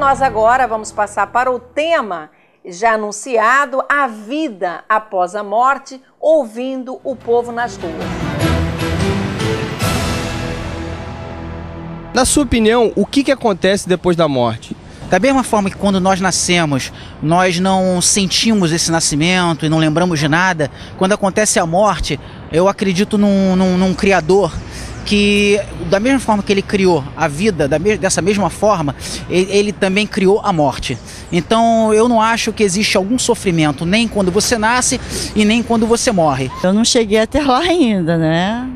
nós agora vamos passar para o tema já anunciado, a vida após a morte, ouvindo o povo nas ruas. Na sua opinião, o que acontece depois da morte? Da mesma forma que quando nós nascemos, nós não sentimos esse nascimento e não lembramos de nada, quando acontece a morte, eu acredito num Criador que, da mesma forma que ele criou a vida, dessa mesma forma, ele também criou a morte. Então eu não acho que existe algum sofrimento, nem quando você nasce e nem quando você morre. Eu não cheguei até lá ainda, né?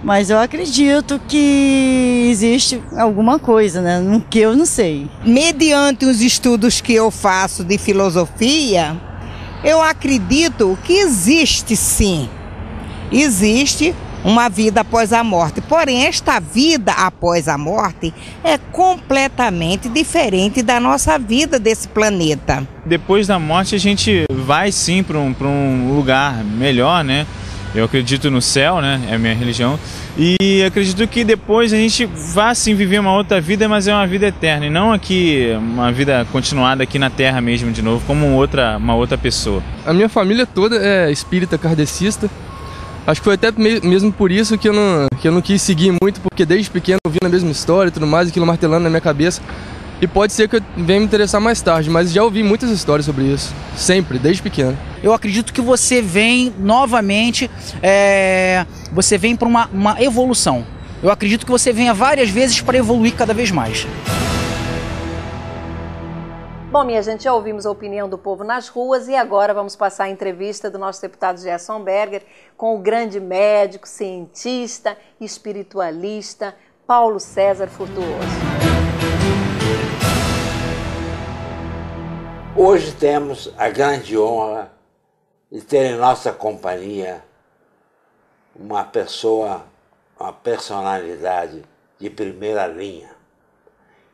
Mas eu acredito que existe alguma coisa, né? Que eu não sei. Mediante os estudos que eu faço de filosofia, eu acredito que existe sim. Existe uma vida após a morte. Porém, esta vida após a morte é completamente diferente da nossa vida desse planeta. Depois da morte a gente vai sim para um lugar melhor, né? Eu acredito no céu, né? É a minha religião. E acredito que depois a gente vai sim viver uma outra vida, mas é uma vida eterna. E não aqui, uma vida continuada aqui na Terra mesmo de novo, como uma outra pessoa. A minha família toda é espírita kardecista. Acho que foi até mesmo por isso que eu não quis seguir muito, porque desde pequeno eu vi a mesma história e tudo mais, aquilo martelando na minha cabeça. E pode ser que eu venha me interessar mais tarde, mas já ouvi muitas histórias sobre isso, sempre, desde pequeno. Eu acredito que você vem novamente, você vem para uma evolução. Eu acredito que você venha várias vezes para evoluir cada vez mais. Bom, minha gente, já ouvimos a opinião do povo nas ruas e agora vamos passar a entrevista do nosso deputado Gerson Berger com o grande médico, cientista e espiritualista Paulo César Frutuoso. Hoje temos a grande honra de ter em nossa companhia uma pessoa, uma personalidade de primeira linha,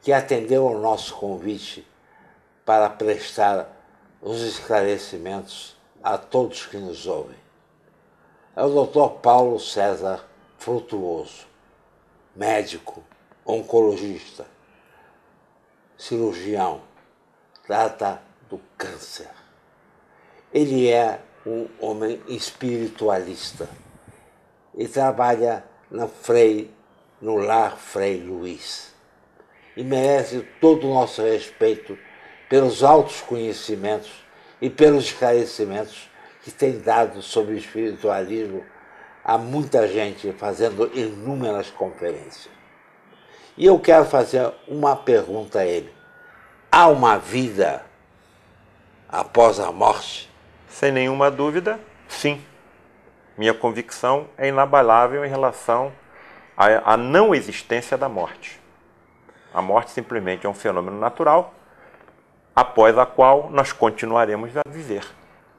que atendeu ao nosso convite para prestar os esclarecimentos a todos que nos ouvem. É o Dr. Paulo César Frutuoso, médico, oncologista, cirurgião, trata do câncer. Ele é um homem espiritualista e trabalha no Lar Frei Luiz. E merece todo o nosso respeito pelos altos conhecimentos e pelos esclarecimentos que tem dado sobre o espiritualismo a muita gente, fazendo inúmeras conferências. E eu quero fazer uma pergunta a ele. Há uma vida após a morte? Sem nenhuma dúvida, sim. Minha convicção é inabalável em relação à não existência da morte. A morte simplesmente é um fenômeno natural, após a qual nós continuaremos a viver.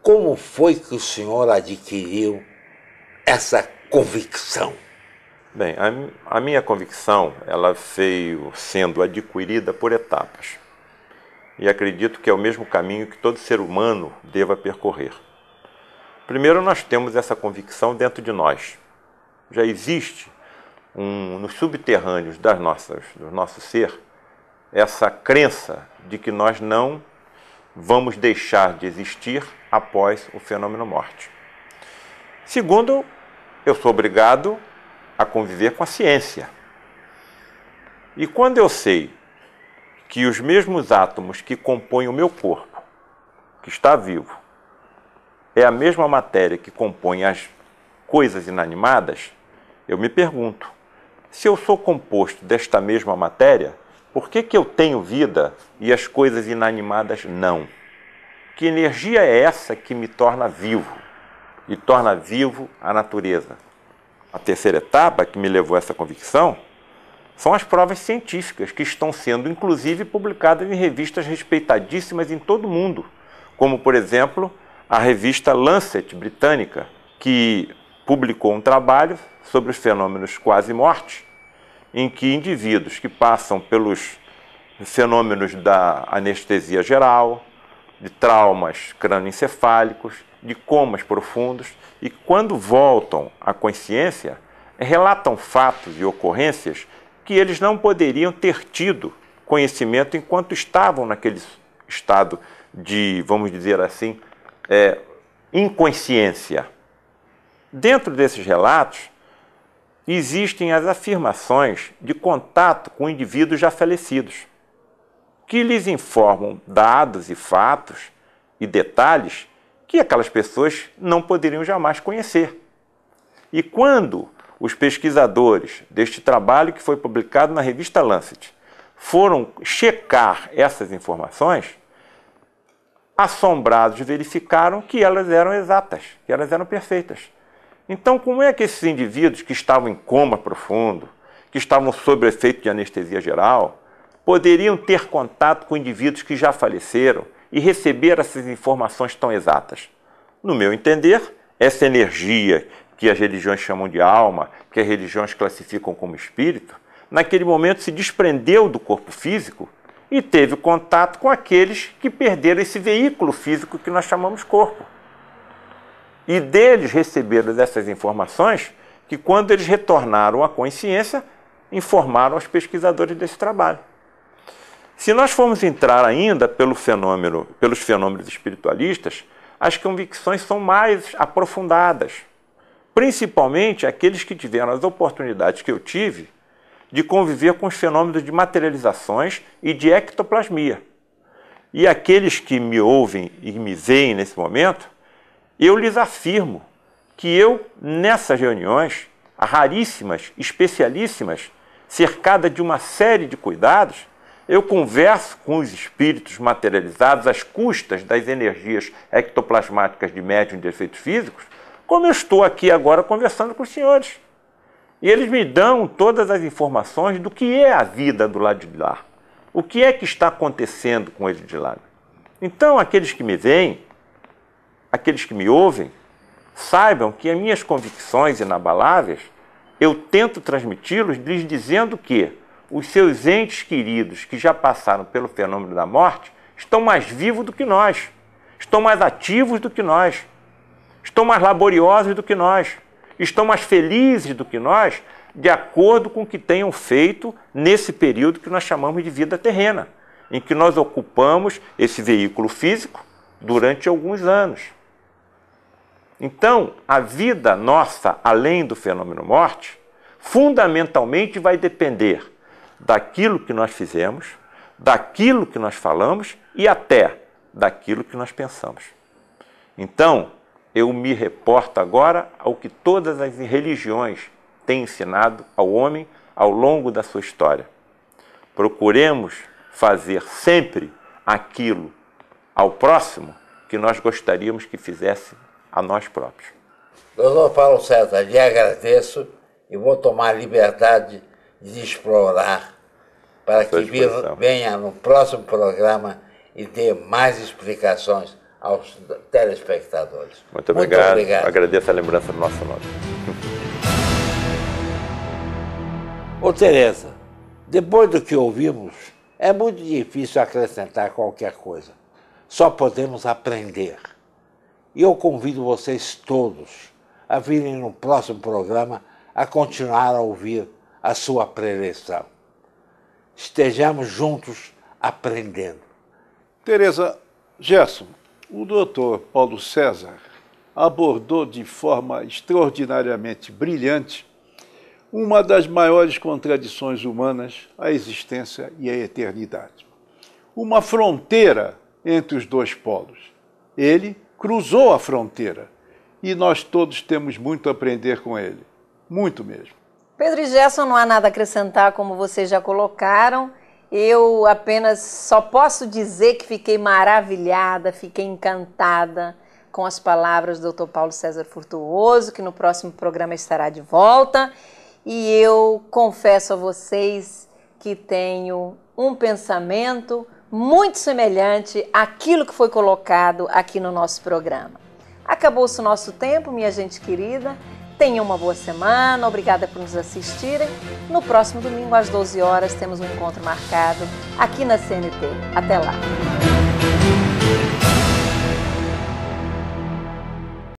Como foi que o senhor adquiriu essa convicção? Bem, a minha convicção, ela veio sendo adquirida por etapas. E acredito que é o mesmo caminho que todo ser humano deva percorrer. Primeiro, nós temos essa convicção dentro de nós. Já existe, nos subterrâneos do nosso ser, essa crença de que nós não vamos deixar de existir após o fenômeno morte. Segundo, eu sou obrigado a conviver com a ciência. E quando eu sei que os mesmos átomos que compõem o meu corpo, que está vivo, é a mesma matéria que compõe as coisas inanimadas, eu me pergunto, se eu sou composto desta mesma matéria, por que eu tenho vida e as coisas inanimadas não? Que energia é essa que me torna vivo e torna vivo a natureza? A terceira etapa que me levou a essa convicção são as provas científicas que estão sendo, inclusive, publicadas em revistas respeitadíssimas em todo o mundo, como, por exemplo, a revista Lancet britânica, que publicou um trabalho sobre os fenômenos quase-morte, em que indivíduos que passam pelos fenômenos da anestesia geral, de traumas crânioencefálicos, de comas profundos, e quando voltam à consciência, relatam fatos e ocorrências que eles não poderiam ter tido conhecimento enquanto estavam naquele estado de, vamos dizer assim, inconsciência. Dentro desses relatos, existem as afirmações de contato com indivíduos já falecidos, que lhes informam dados e fatos e detalhes que aquelas pessoas não poderiam jamais conhecer. E quando os pesquisadores deste trabalho, que foi publicado na revista Lancet, foram checar essas informações, assombrados verificaram que elas eram exatas, que elas eram perfeitas. Então, como é que esses indivíduos que estavam em coma profundo, que estavam sob efeito de anestesia geral, poderiam ter contato com indivíduos que já faleceram e receber essas informações tão exatas? No meu entender, essa energia que as religiões chamam de alma, que as religiões classificam como espírito, naquele momento se desprendeu do corpo físico e teve contato com aqueles que perderam esse veículo físico que nós chamamos corpo. E deles receberam essas informações que, quando eles retornaram à consciência, informaram aos pesquisadores desse trabalho. Se nós formos entrar ainda pelos fenômenos espiritualistas, as convicções são mais aprofundadas, principalmente aqueles que tiveram as oportunidades que eu tive de conviver com os fenômenos de materializações e de ectoplasmia. E aqueles que me ouvem e me veem nesse momento, eu lhes afirmo que eu, nessas reuniões, raríssimas, especialíssimas, cercada de uma série de cuidados, eu converso com os espíritos materializados às custas das energias ectoplasmáticas de médium de efeitos físicos, como eu estou aqui agora conversando com os senhores. E eles me dão todas as informações do que é a vida do lado de lá, o que é que está acontecendo com eles de lá. Então, aqueles que me veem, aqueles que me ouvem, saibam que as minhas convicções inabaláveis, eu tento transmiti-los lhes dizendo que os seus entes queridos que já passaram pelo fenômeno da morte estão mais vivos do que nós, estão mais ativos do que nós, estão mais laboriosos do que nós, estão mais felizes do que nós, de acordo com o que tenham feito nesse período que nós chamamos de vida terrena, em que nós ocupamos esse veículo físico durante alguns anos. Então, a vida nossa, além do fenômeno morte, fundamentalmente vai depender daquilo que nós fizemos, daquilo que nós falamos e até daquilo que nós pensamos. Então, eu me reporto agora ao que todas as religiões têm ensinado ao homem ao longo da sua história. Procuremos fazer sempre aquilo ao próximo que nós gostaríamos que fizesse a nós próprios. Doutor Paulo César, lhe agradeço e vou tomar a liberdade de explorar para que venha no próximo programa e dê mais explicações aos telespectadores. Muito obrigado. Agradeço a lembrança do nosso nome. Ô Tereza, depois do que ouvimos, é muito difícil acrescentar qualquer coisa. Só podemos aprender. E eu convido vocês todos a virem no próximo programa a continuar a ouvir a sua preleção. Estejamos juntos aprendendo. Tereza, Gerson, o doutor Paulo César abordou de forma extraordinariamente brilhante uma das maiores contradições humanas, a existência e a eternidade. Uma fronteira entre os dois polos. Ele cruzou a fronteira e nós todos temos muito a aprender com ele. Muito mesmo. Pedro e Gerson, não há nada a acrescentar, como vocês já colocaram. Eu apenas só posso dizer que fiquei maravilhada, fiquei encantada com as palavras do Dr. Paulo César Frutuoso, que no próximo programa estará de volta. E eu confesso a vocês que tenho um pensamento muito semelhante àquilo que foi colocado aqui no nosso programa. Acabou-se o nosso tempo, minha gente querida. Tenham uma boa semana, obrigada por nos assistirem. No próximo domingo, às 12 horas, temos um encontro marcado aqui na CNT. Até lá!